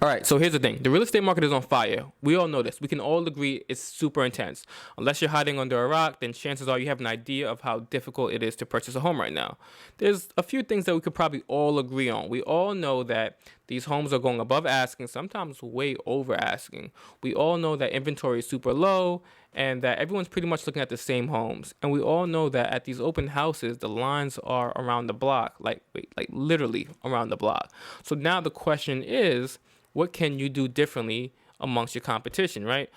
All right, so here's the thing. The real estate market is on fire. We all know this. We can all agree it's super intense. Unless you're hiding under a rock, then chances are you have an idea of how difficult it is to purchase a home right now. There's a few things that we could probably all agree on. We all know that these homes are going above asking, sometimes way over asking. We all know that inventory is super low and that everyone's pretty much looking at the same homes. And we all know that at these open houses, the lines are around the block, like literally around the block. So now the question is, what can you do differently amongst your competition, right?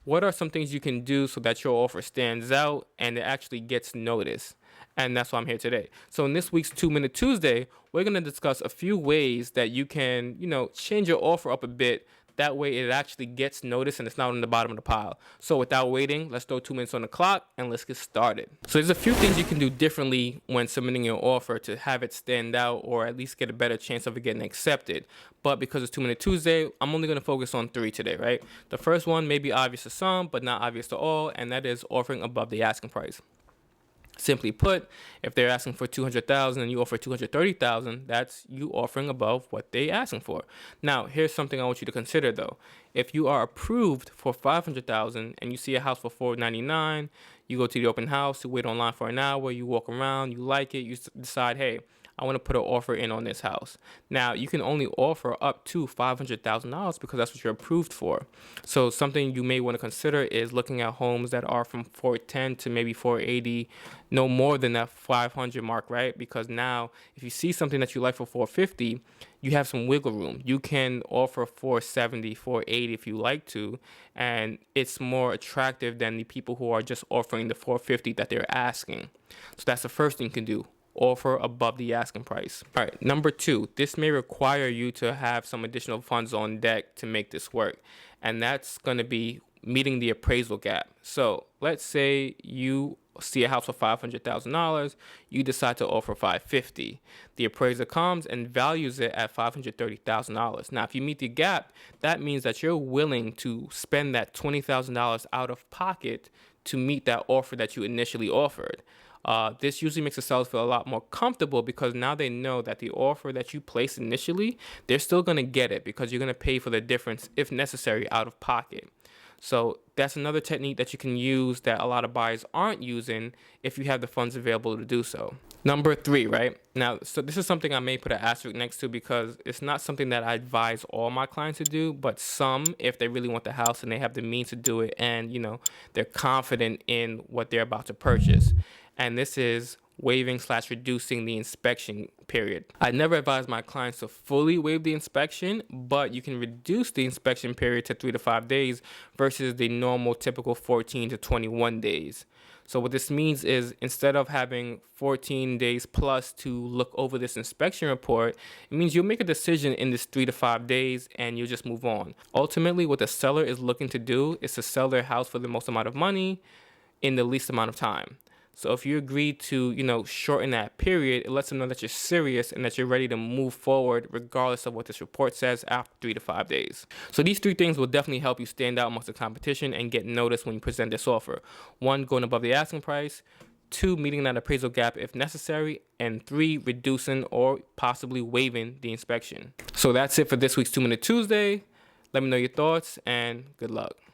What are some things you can do so that your offer stands out and it actually gets noticed? And that's why I'm here today. So in this week's 2 Minute Tuesday, we're going to discuss a few ways that you can, change your offer up a bit. That way it actually gets noticed and it's not on the bottom of the pile. So without waiting, let's throw 2 minutes on the clock and let's get started. So there's a few things you can do differently when submitting your offer to have it stand out or at least get a better chance of it getting accepted. But because it's 2 Minute Tuesday, I'm only going to focus on 3 today, right? The first one may be obvious to some, but not obvious to all, and that is offering above the asking price. Simply put, if they're asking for $200,000 and you offer $230,000, that's you offering above what they asking for. Now, here's something I want you to consider though. If you are approved for $500,000 and you see a house for $499, you go to the open house, you wait online for an hour, you walk around, you like it, you decide, hey, I want to put an offer in on this house. Now, you can only offer up to $500,000 because that's what you're approved for. So something you may want to consider is looking at homes that are from 410 to maybe 480, no more than that 500 mark, right? Because now, if you see something that you like for 450, you have some wiggle room. You can offer 470, 480 if you like to, and it's more attractive than the people who are just offering the 450 that they're asking. So that's the first thing you can do. Offer above the asking price. All right, number 2, this may require you to have some additional funds on deck to make this work, and that's going to be meeting the appraisal gap. So let's say you see a house for $500,000, you decide to offer $550,000. The appraiser comes and values it at $530,000. Now, if you meet the gap, that means that you're willing to spend that $20,000 out of pocket to meet that offer that you initially offered. This usually makes the sellers feel a lot more comfortable because now they know that the offer that you placed initially, they're still going to get it because you're going to pay for the difference, if necessary, out of pocket. So that's another technique that you can use that a lot of buyers aren't using if you have the funds available to do so. Number 3, right? Now, so this is something I may put an asterisk next to because it's not something that I advise all my clients to do, but some, if they really want the house and they have the means to do it and, they're confident in what they're about to purchase. And this is waiving/reducing the inspection period. I never advise my clients to fully waive the inspection, but you can reduce the inspection period to 3 to 5 days versus the normal typical 14 to 21 days. So what this means is instead of having 14 days plus to look over this inspection report, it means you'll make a decision in this 3 to 5 days and you'll just move on. Ultimately, what the seller is looking to do is to sell their house for the most amount of money in the least amount of time. So if you agree to, shorten that period, it lets them know that you're serious and that you're ready to move forward regardless of what this report says after 3 to 5 days. So these 3 things will definitely help you stand out amongst the competition and get noticed when you present this offer. 1, going above the asking price. 2, meeting that appraisal gap if necessary. And 3, reducing or possibly waiving the inspection. So that's it for this week's 2 Minute Tuesday. Let me know your thoughts and good luck.